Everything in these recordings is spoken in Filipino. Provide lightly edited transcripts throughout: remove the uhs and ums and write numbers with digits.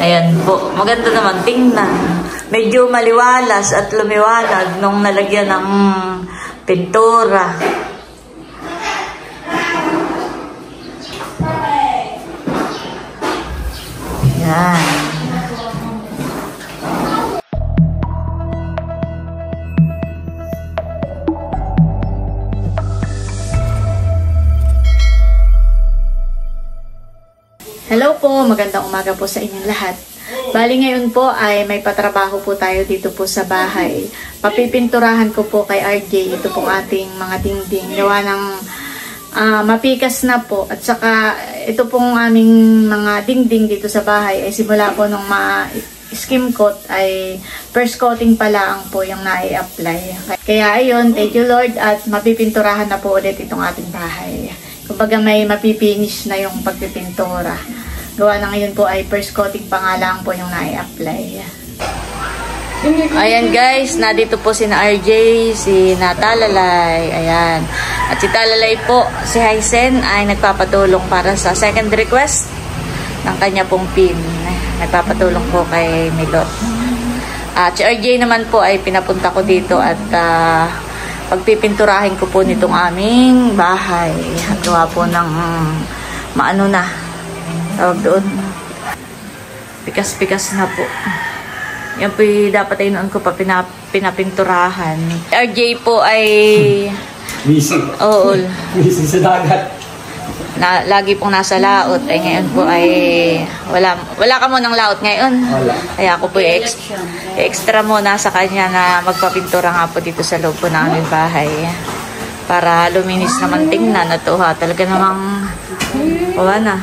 Ayan po. Maganda naman tingnan. Medyo maliwalas at lumiwanag nung nalagyan ng pintura. Ayan. Hello po, magandang umaga po sa inyong lahat. Bali ngayon po ay may patrabaho po tayo dito po sa bahay. Papipinturahan ko po kay RJ ito pong ating mga dingding. Gawa ng mapikas na po. At saka ito pong aming mga dingding dito sa bahay ay simula po nung skim coat ay first coating pa lang po yung nai-apply. Kaya ayun, thank you Lord at mapipinturahan na po ulit itong ating bahay. Kumbaga may mapipinish na yung pagpipintura. Gawa na ngayon po ay first coating pa nga lang po yung nai-apply. Ayan guys, nandito po si RJ, si Natalalay. Ayan. At si Talalay po, si Hysen ay nagpapatulong para sa second request ng kanya pong pin. Nagpapatulong po kay Milot. At si RJ naman po ay pinapunta ko dito at pagpipinturahin ko po nitong aming bahay. At gawa po ng maano na. Tawag doon. Pikas-pikas na po. Yan po dapat ay noon ko pa pinapinturahan. RJ po ay busy. Oo. Busy sa dagat. Lagi pong nasa laot. Ay ngayon po ay wala ka mo ng laot ngayon. Wala. Kaya ako po extra muna sa kanya na magpapintura nga po dito sa loob po ng aming bahay. Para luminis naman tingnan at talaga namang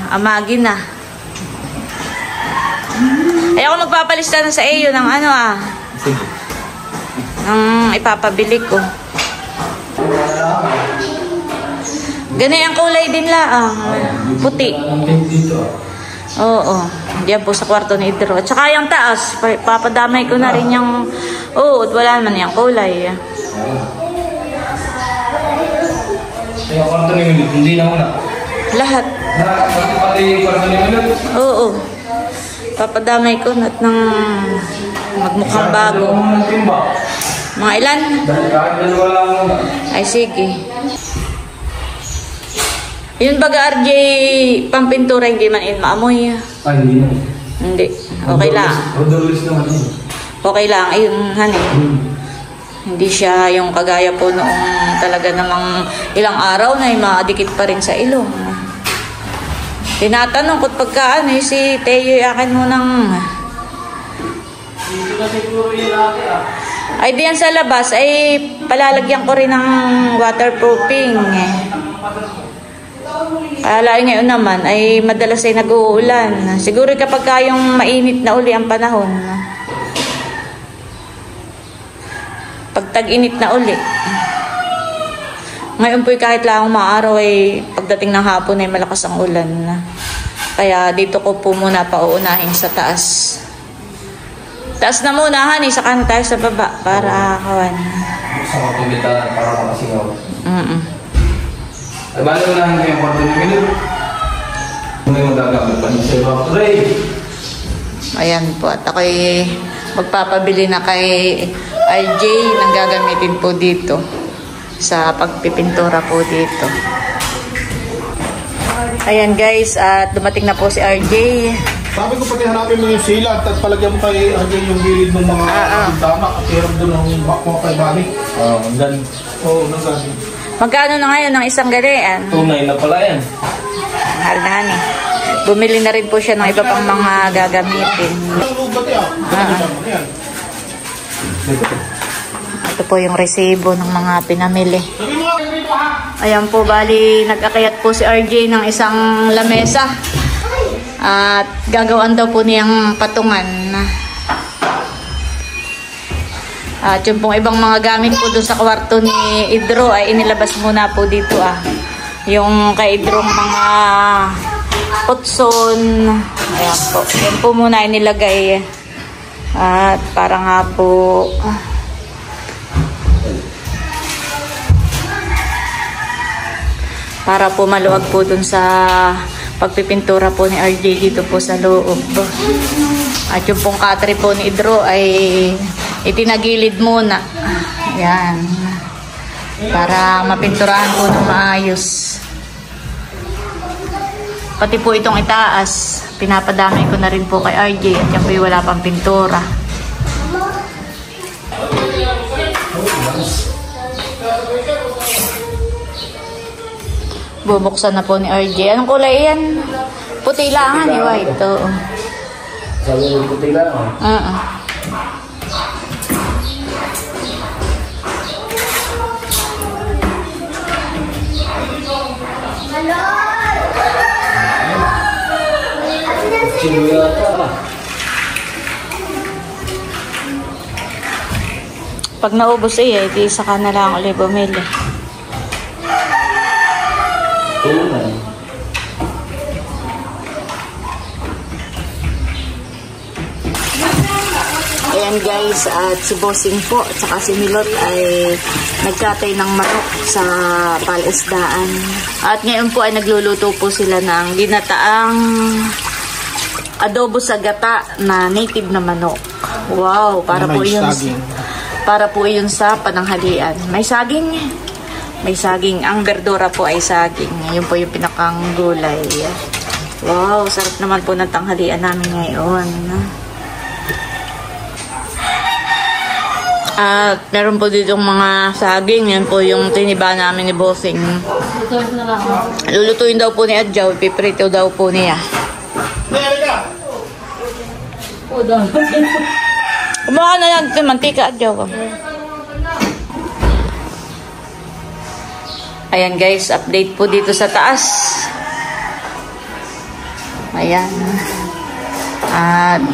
amagi na. Ay ako magpapalista na sa iyo ng Sige. ng ipapabili ko. Ganyan ang kulay din puti. Oo. Diyan po sa kwarto ni Idro. At saka yung taas, papadamay ko na rin yung at wala naman yung kulay. Yung kwarto ni Milot, hindi na muna. Lahat. Pati yung kwarto ni Milot? Oo. Papadamay ko at nang magmukhang bago. Mga ilan? Ay sige. Yun baga RJ, pampintura hindi man maamoy. Ay, hindi na. Hindi. Okay lang. Rodolis naman yun. Okay lang. Ayun, Hindi siya yung kagaya po noong talaga namang ilang araw na madikit pa rin sa ilong. Tinatanong ko't pagka si Teo akin mo ng ay diyan sa labas ay palalagyan ko rin ng waterproofing. Alay ngayon naman ay madalas ay nag-uulan. Siguro kapag yung mainit na uli ang panahon. Pag tag-init na uli. Ngayon po kahit lang maaraw ay pagdating ng hapon ay malakas ang ulan. Kaya dito ko po muna pauunahin sa taas. Taas na muna sa kanan tayo sa baba para kawan. Sa kapimitan para makasingaw. Ay, bali mo na yung kwarto ni Milot. Ano yung magagamit pa niya sa iba? Ray! Ayan po. At ako'y magpapabili na kay RJ ng gagamitin po dito sa pagpipintura po dito. Ayan guys, at dumating na po si RJ. Sabi ko pati hanapin mo yung silat at palagyan mo kay RJ yung gilid ng mga bintana at hirap doon ang bakwa kay Bani. Hanggang. Oo, nanggaling. Magkano na ngayon ng isang galian? Tunay na pala yan. Mahal na Bumili na rin po siya ng iba pang mga gagamitin. Ito po yung resibo ng mga pinamili. Ayan po, bali nag-akayat po si RJ ng isang lamesa. At gagawin daw po niyang patungan. At yung pong ibang mga gamit po doon sa kwarto ni Idro ay inilabas muna po dito Yung kay Idrong mga putson. Ayan po. Yan po muna inilagay. At para nga po para po maluwag po dun sa pagpipintura po ni RJ dito po sa loob. At yung pong katri po ni Idro ay itinagilid muna. Ayan. Para mapinturahan po ng maayos. Pati po itong itaas, pinapadamay ko na rin po kay RJ at yan po yung wala pang pintura. Bubuksan na po ni RJ. Anong kulay yan? Puti lang, ni white. Oo. Sabi mo puti lang. Pag naubos di saka na lang ulit bumili. Ayan guys, at si Bossing po at saka si Milot ay nagkatay ng manok sa palisdaan. At ngayon po ay nagluluto po sila ng ginataang adobo sa gata na native na manok. Wow, para po yun sa pananghalian. May saging. May saging. Ang berdura po ay saging. Yun po yung pinakang gulay. Wow, sarap naman po ng tanghalian namin ngayon. At meron po ditong mga saging. Yan po yung tiniba namin ni Bossing. Lulutuin daw po ni Adjaw. Ipiprito daw po niya. Kumuha na yan ito, mantika Adjaw. Ayan guys, update po dito sa taas. Ayan. At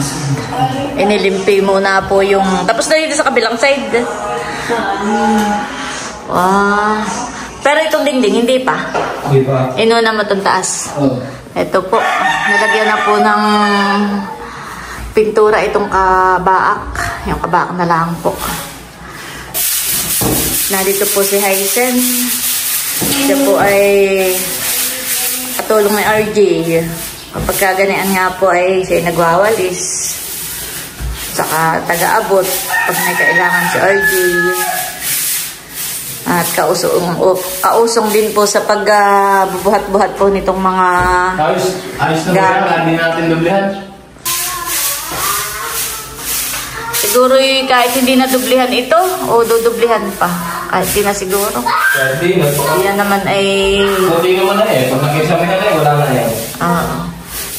inilimpi muna po yung... Tapos na dito sa kabilang side. Wow. Pero itong dingding, hindi pa. Hindi pa. Inuna mo itong taas. Ito po. Nalagyan na po ng pintura itong kabaak. Yung kabaak na lang po. Nandito po si Hysen. Siya po ay katulong ni RJ. Kapag kaganian nga po ay siya nagwawalis. Saka taga-abot pag may kailangan si RJ. At kausong din po sa pagbuhat-buhat po nitong mga Ayos na ba? Hindi natin dublihan. Siguro kahit hindi na dublihan ito o dudublihan pa. Kahit di na siguro. Yan naman ay... Hindi naman na Pag nakisamihan na wala na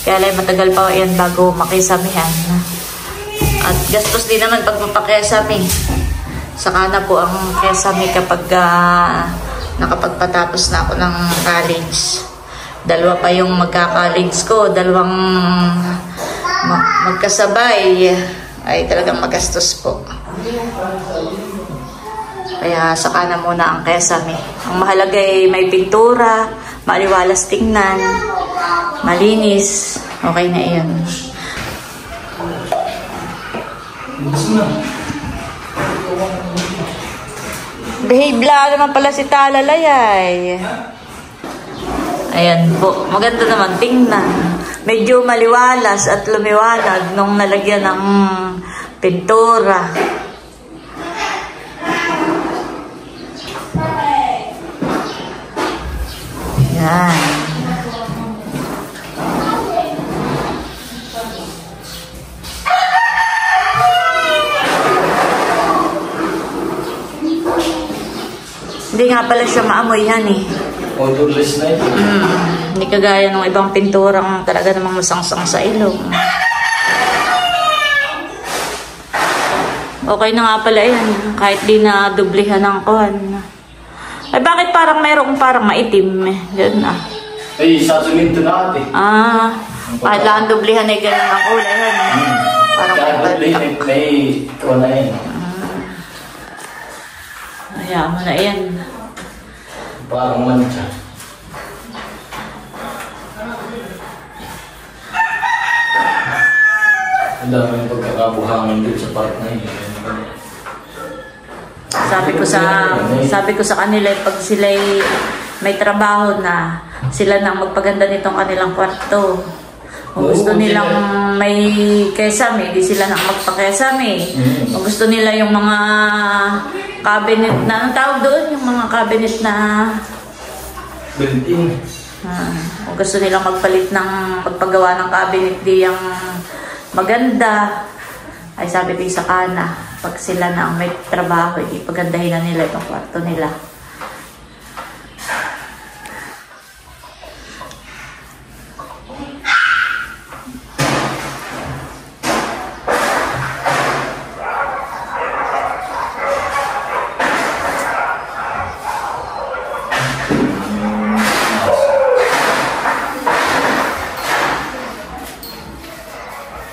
Kaya lang matagal pa yan bago makisamihan. At gastos din naman pag mapakesami. Saka na po ang kesami kapag nakapagpatapos na ako ng college. Dalawa pa yung magka-college ko. Dalawang magkasabay. Ay talagang magastos po. Kaya saka na muna ang kesame. Ang mahalaga ay may pintura, maliwalas tingnan, malinis. Okay na iyon. Behave lang naman pala si Talalay ay. Ayan po. Maganda naman tingnan. Medyo maliwalas at lumiwanag nung nalagyan ng pintura. Yan. Hindi nga pala siya maamoy yan Odorless na ito. Hindi kagaya ng ibang pinturang talaga namang masangsang sa ilong. Okay na nga pala yan. Kahit di na dublihan ng kuhan. Ay bakit parang mayroong parang maitim Yan Ay, sa suminto na ate. Kahit lang dublihan ay ganun ang kulay. Parang kaya dublihan may kuha na yan. Hayaan mo na yan. Parang mancha. Ang dami yung pagkakabuhangin dito sa part na yun. Sabi ko sa kanila pag sila'y may trabaho na, sila nang magpaganda nitong kanilang kwarto. Kung gusto nilang may kesame, di sila nang magpa-kesame. Kung gusto nila yung mga cabinet na, anong tawag doon? Yung mga cabinet na built-in. kung gusto nilang magpalit ng pagpagawa ng cabinet di yung maganda, ay sabi ko sa kana, pag sila na ang may trabaho, ipagandahin na nila itong kwarto nila.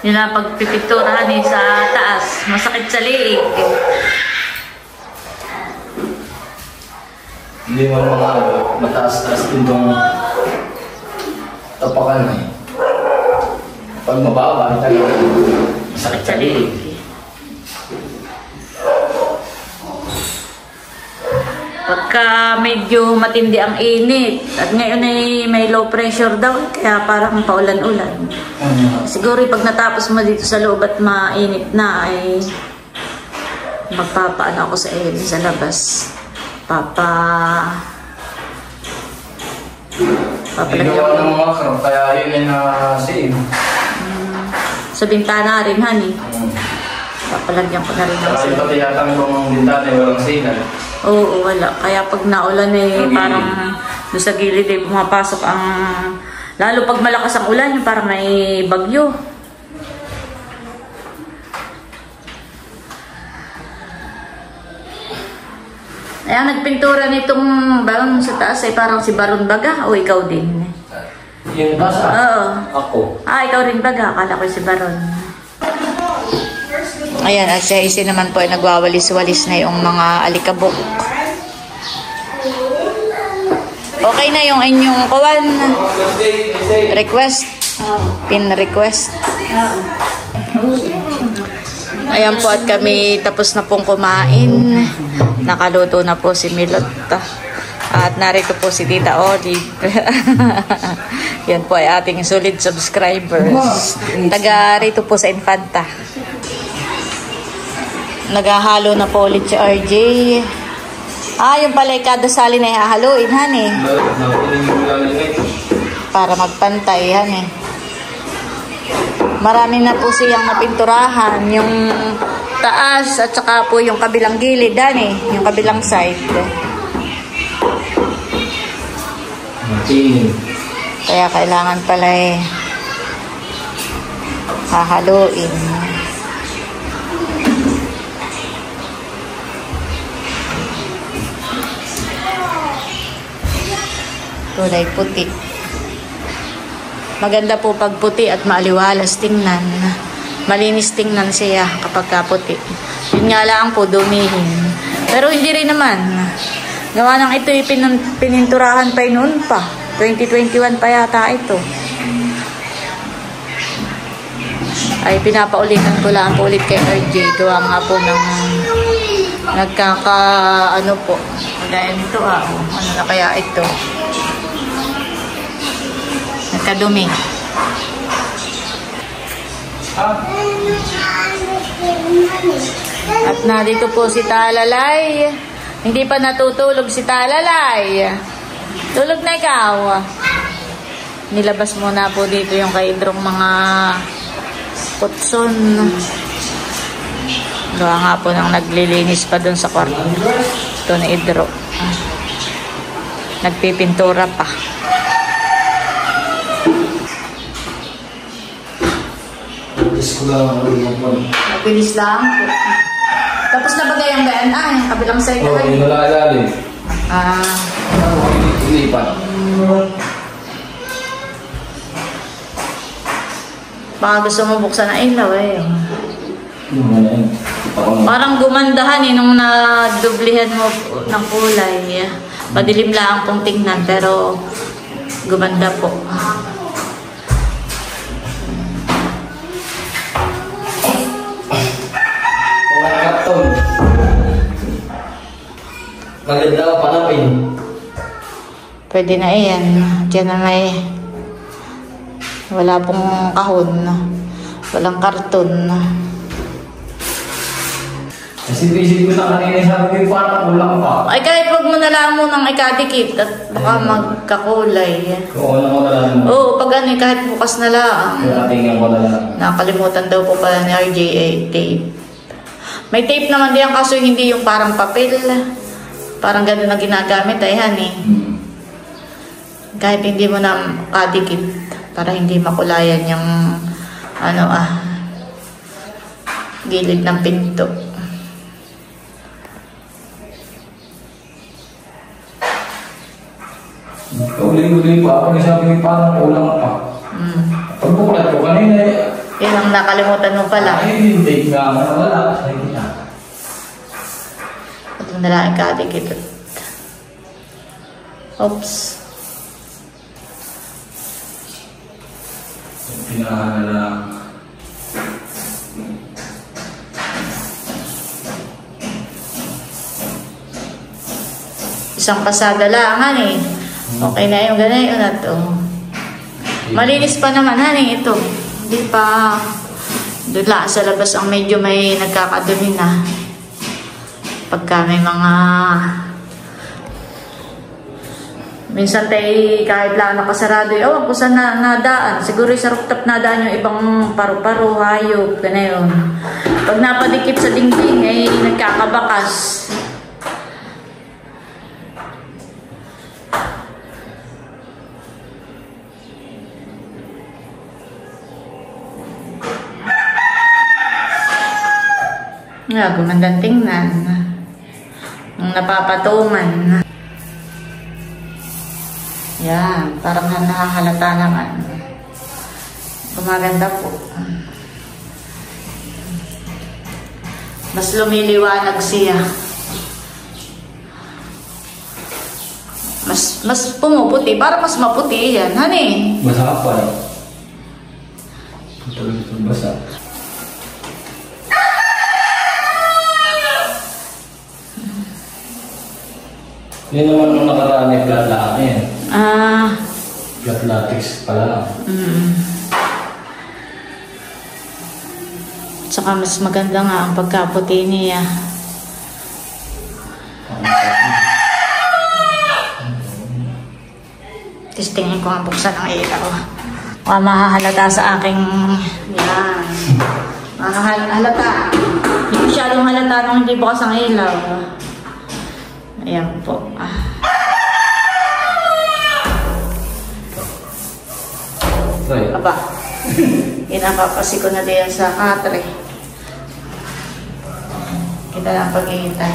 Yun ang pagpipinturahan sa taas. Masakit sa liig. Hindi mo mga mataas-taas din itong tapakan eh. Pag mababa, masakit sa liig. Pagka medyo matindi ang init, at ngayon ay may low pressure daw, kaya parang paulan-ulan. Siguro pag natapos mo dito sa loob at mainit na, ay magpapaano ako sa labas. Papalagyan Ginawa ng mga karap, kaya yun ay na-save. sa bintana rin, honey. Papalagyan ko na rin ng Kasi pati yata itong bintana ay walang signal. Oo, wala. Kaya pag naulan parang doon sa gilid pumapasok ang... Lalo pag malakas ang ulan, yung parang may bagyo. Ayan, nagpintura nitong baron sa taas ay parang si Baron Baga o ikaw din? Yung basa? Oo. Ako. Ikaw rin Baga. Akala ko si Baron. Ayan, at siya isi naman po ay nagwawalis-walis na yung mga alikabok. Okay na yung inyong kawan. Request. Pin request. Ayan po at kami tapos na pong kumain. Nakaluto na po si Milot. At narito po si Tita Olive. Yan po ay ating solid subscribers. Taga rito po sa Infanta. Naghahalo na po ulit si RJ. Yung pala kada sali na ihahaluin, honey. Para magpantay, honey. Marami na po siyang napinturahan. Yung taas at saka po yung kabilang gilid, honey. Yung kabilang side. Kaya kailangan pala hahaluin. Kulay puti. Maganda po pag puti at maaliwalas tingnan. Malinis tingnan siya kapag puti. Yun nga lang po, dumihin. Pero hindi rin naman. Gawa ng ito pininturahan pa noon pa. 2021 pa yata ito. Ay pinapaulitan ko lang po ulit kay RJ. Gawa nga po ng ano po. Kaya nito ano na kaya ito. Nagkadumi. At narito po si Talalay. Hindi pa natutulog si Talalay. Tulog na ikaw. Nilabas muna po dito yung kaidrong mga putson. Gawa nga po nang naglilinis pa dun sa kwarto. Ito na idro. Nagpipintura pa. Mabilis lang po. Tapos na bagay ang gaan? Yung kabilang side na yung nalalalim. Ilipat. Baka gusto mo buksan na ilaw Parang gumandahan nung nadublihan mo ng kulay. Madilim lang pong tingnan pero gumanda po. Maganda ka panapin. Pwede na yan. Diyan na may wala pong kahon. Walang karton. Kasi isip ko na kanina sabi ko parang kulang pa. Ay kahit wag mo na lang munang ikadikit at baka magkakulay. Oo, ano ko na lang. Oo, pag ano kahit bukas na lang. Tingnan ko na lang. Nakalimutan daw po pala ni RJ tape. May tape naman diyan kaso hindi yung parang papel. Parang gano'n na ginagamit ay honey. Kahit hindi mo na kadikit para hindi makulayan yung gilid ng pinto. Uli-uli pa ako, sabi ko parang kulang pa. Pagbukulat ko kanina Yan ang nakalimutan mo pala. ay hindi nga ako wala. Sabi niya. At mo nalang kadikit. Oops. Pinahan na lang. Isang pasada lang, honey. Okay na yung ganayon na to. Malinis pa naman, honey, ito. Hindi pa doon lang sa labas ang medyo may nagkakadumi na. Pagka may mga minsan tayo kahit lang nakasarado, ewan ko saan nadaan. Siguro sa rooftop nadaan yung ibang paru-paro, hayop, ganayon. Pag napadikit sa dingding ay nagkakabakas. Gumandang tingnan. Napapatungan. Yan, parang nakahalata naman. Gumaganda po. Mas lumiliwanag siya. Mas pumuputi. Para mas maputi yan, honey. Basa ka pa. Basa. Yun naman nung nakaraan ay flat lang yan. Flat latex pala. Tsaka mas maganda nga ang pagkaputi niya. Testingin ko ang buksan ng ilaw. Mahahalata sa aking yan. Mahahalata. Hindi masyadong halata nung hindi bukas ang ilaw. Ayan po. Aba. Inapapasi ko na diyan sa katre. Kita lang pag-iintay.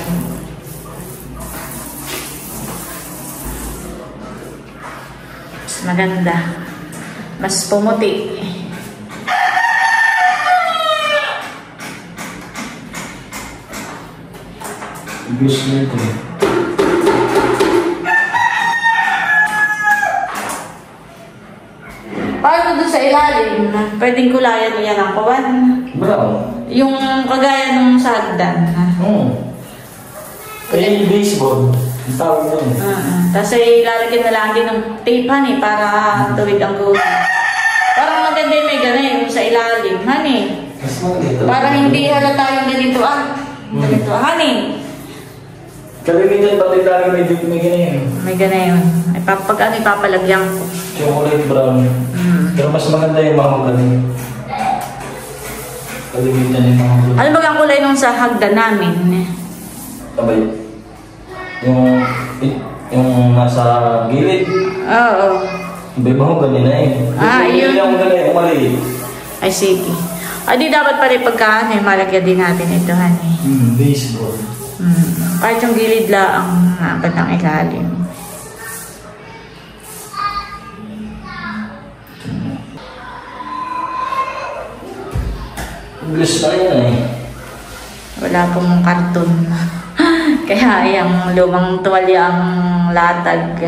Mas maganda. Mas pumuti. Ibig nito eh. Paano doon sa ilalim? Pwedeng kulayan niya ng kawan. Brown. Yung kagaya nung sa hagdan. Oo. Kaya baseball. Ang tawag doon. Tapos ay lalagyan na lang din ng tape, honey, para tuwid ang gulay. Parang maganda yung may gano'n yung sa ilalim, honey. Mas maganda. Parang hindi halata yung ganito, ganito, honey. Kalimitan pati talaga may ganyan. May gano'n. Ay, pag ano, ipapalagyan ko. Chocolate brown. Pero mas maganda yung mga ganyan. Kalimitan yung mga ganyan. Ano ba ang kulay nung sa hagdan namin? Sabay. Yung nasa gilid. Oo. Iba-iba ko ganyan na eh. Yun. Yung ganyan, yung mali. Ay, sige. Ay, di dapat pa rin pagka, honey, malagyan din natin ito, honey. Baseball. Kahit yung gilid lang ang ng ilalim. English pa yan eh. Wala pong karton. Kaya yung lumang tuwalya ang latag.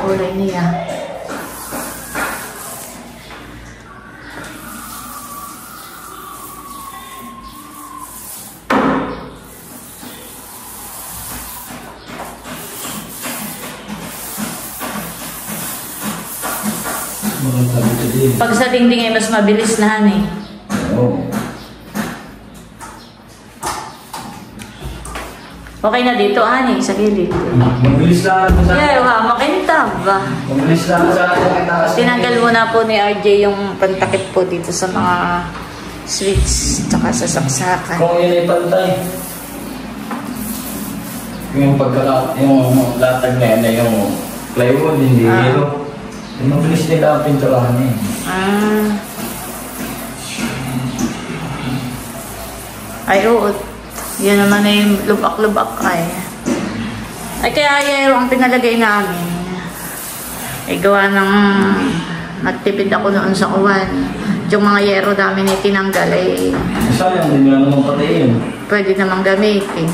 kulay niya. Pag sa dingding ay mas mabilis na han eh. Oo. Okay na dito, ani, sa gilid. Mabilis lang ako sa Yeah, makintab. Mabilis lang ako sa akin. Tinanggal muna po ni RJ yung pantakip po dito sa mga switch tsaka sa saksakan. Kung yun ay pantay. Yung latag na yan ay yung plywood, hindi yelo. Yung mabilis nila ang pinturahan eh. Ay, oo. Yan naman ay lubak-lubak ay. Ay, kaya yero ang pinalagay namin. Ay, gawa ng nagtipid ako noon sa uwan. Yung mga yero namin ay tinanggal ay Sayang, hindi nila naman patayin. pwede namang gamitin.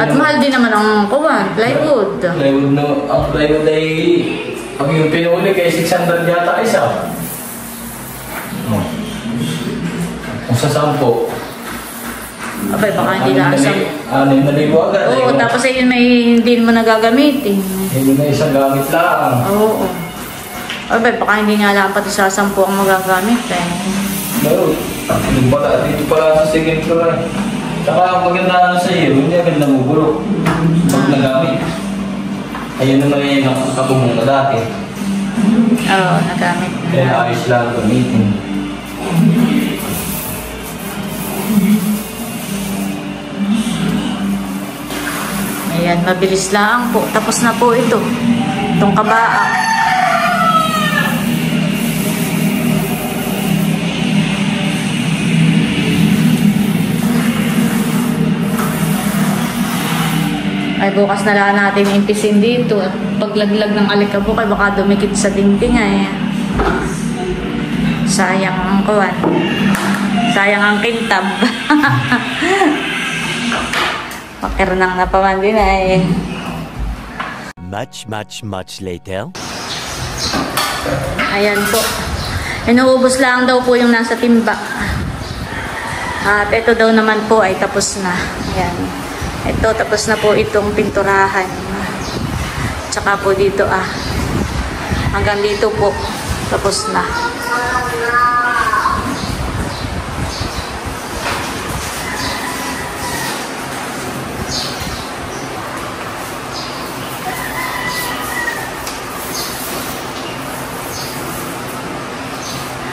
At Din mahal din naman ang kuwan, plywood. Plywood no, ang plywood ay pag yung pinuli kay 600 yata isa. Oh. Kung sa 10. Abay, baka hindi na asam. 6,000 agad. Oo, tapos ay yun may hindi mo nagagamitin. Hindi na isang gamit lang. Oo. Abay, baka hindi nga lang pati sa 10 ang magagamit eh. Pero, dito pala sa second floor eh. Saka ang maganda sa iyo, hindi agad namubulok. Pag nagamit. Ayun naman yung nakakabumong na dati. Oo, nagamit na. Kaya ayos lang gamitin. Ayan, mabilis lang po. Tapos na po ito. Itong kabaa. Ay, bukas na lang natin impisin dito. At paglaglag ng alikabok ay baka dumikit sa dingding ay. Sayang ang kuwan. Sayang ang kintab. Pakiranang napaman din ay. Much later. Ayan po. Inuubos lang daw po yung nasa timba. At ito daw naman po ay tapos na. Ayan. Ito tapos na po itong pinturahan. Tsaka po dito hanggang dito po tapos na.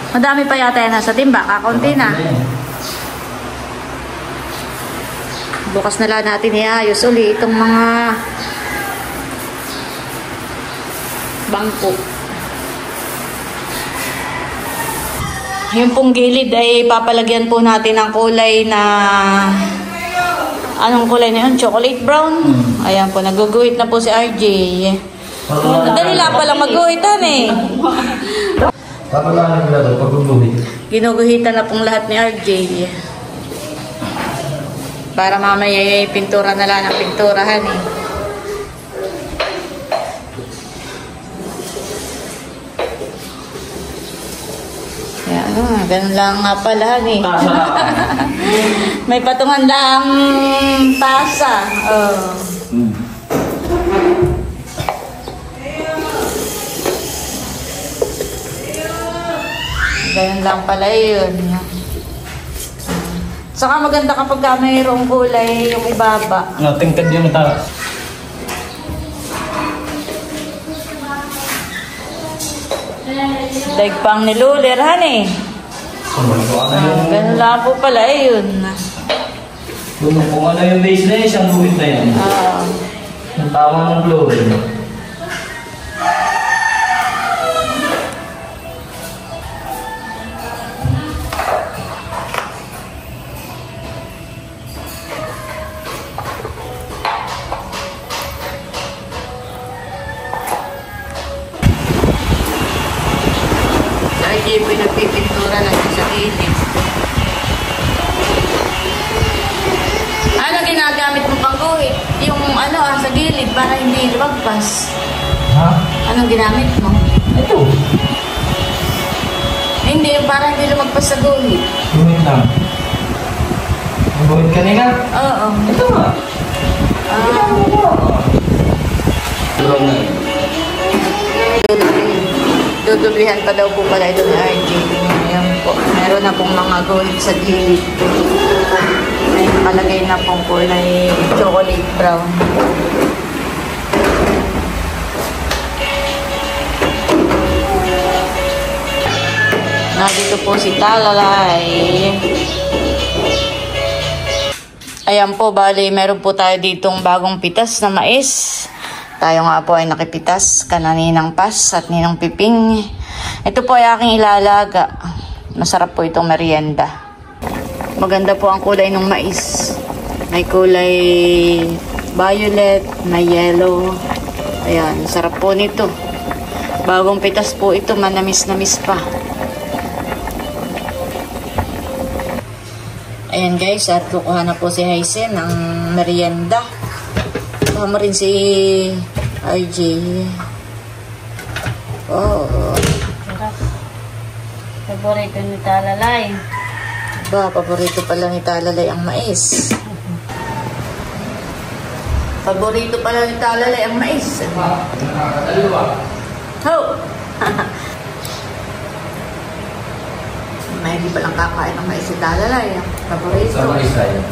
Madami pa yata yan nasa timba, kakunti na. Bukas na lang natin iayos uli itong mga bangko. Yung pong gilid ay papalagyan po natin ng kulay na anong kulay na yun? Chocolate brown. Ayan po, naguguhit na po si RJ. Dali lang pala magguhitan eh. Papalanan nila ito pagguguhit. Ginuguhitan na pong lahat ni RJ. Para mamaya ay pintura na lang ang pinturahan eh. Ganun lang nga pala eh. May patungan lang tasa. Oh. Ganun lang pala yun. Saka maganda kapag mayroong kulay yung ibaba. Tingkad yung taas. Daig pang nilulerhan eh. Ganun lang po pala yun. Kung ano yung base na isang guhit na yan. Yung tama ng flooring. Hindi po nagpipintura lang sa gilid. Ano ginagamit mong pangguhit? Yung sa gilid para hindi lumagpas. Ha? Anong ginamit mo? Ito. Hindi, yung parang hindi lumagpas sa guhit. Gawin lang. Gawin kanina? Oo. Ito nga. Tulong na yun. Dudublihan pa daw po pala ito ni RJ. Ayan po. Meron na pong mga gold sa gilid. May nakalagay na pong kulay chocolate brown. Nandito po si Talalay. Ayan po, bali, meron po tayo ditong bagong pitas na mais. Tayo nga po ay nakipitas, kananinang pas at ninang piping. Ito po ay aking ilalaga. Masarap po itong merienda. Maganda po ang kulay ng mais. May kulay violet, may yellow. Ayan, sarap po nito. Bagong pitas po ito, manamis-namis pa. Ayan guys, at kukuha na po si Haisen ng merienda. Kasama rin si RJ. Oh. Sarap. Favorito ni Talalay. Ba, paborito pala ni Talalay ang mais. Paborito pala ni Talalay ang mais. Ho! May di palang kakain ng mais si Talalay. Paborito. Sa isa yun.